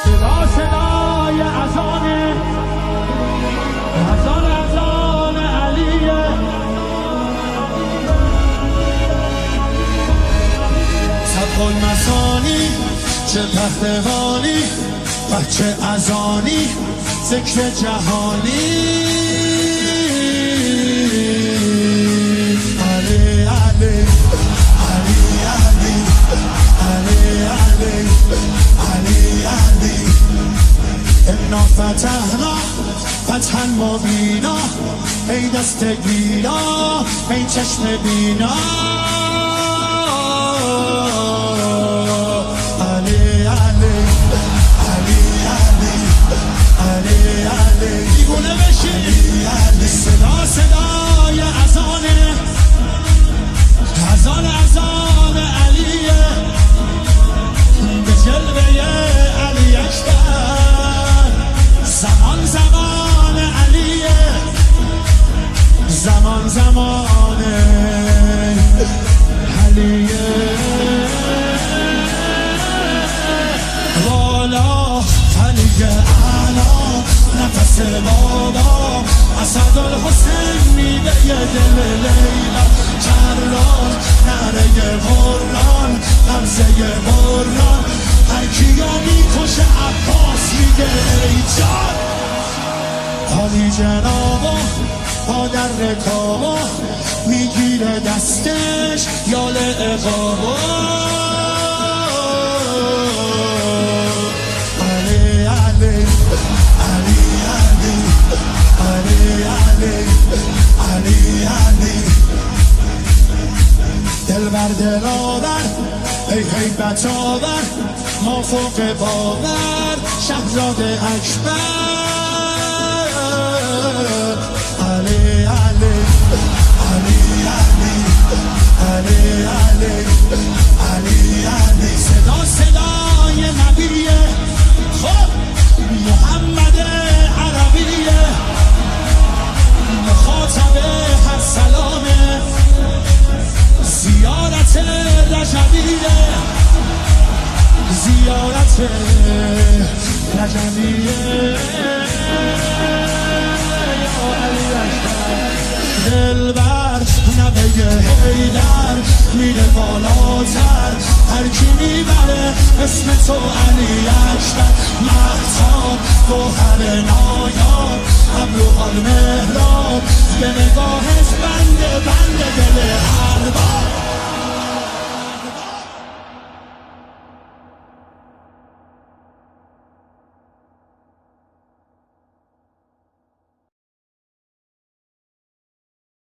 صدا صدای اذانه، اذان اذان علیه. صدق المثانی چه پهلوانی و چه اذانی ذکر جهانی. علی علی علی علی علی علی علی علی انا فتحنا فتحا مبینا ای دست گیرا ای چشم بینا. علی علی علی علی علی علی دیوونه بشی. صدا صدای اذانه، اذان اذان علیه. به جلوه علی اکبر زمان زمان علیه، زمان زمان علیه. والا علی اعلا نفس بابا اسد الحسین میوه دل لیلا. کران نره قرآن غمزه قرآن هر کیا میکشه عباس میگه ای جان. حالی جنابا با در رکابا میگیره دستش یال اقابا. علی علی علی علی علی علی علی علی دل بر دل آور ای هیبت آور ما فوق باور شهزاده اکبر. علی علی علی علی علی علی علی علی صدا صدای نبیه. خب محمد عربیه مخاطب هر سلامه. زیارت رجبیه، زیارت رجبیه. دلبر نبه حیدر میره بالاتر هر کی میبره اسم تو علی اکبر. مهتاب گوهر نایاب ابروان مهراب به نگاهش بنده بنده دل ارباب.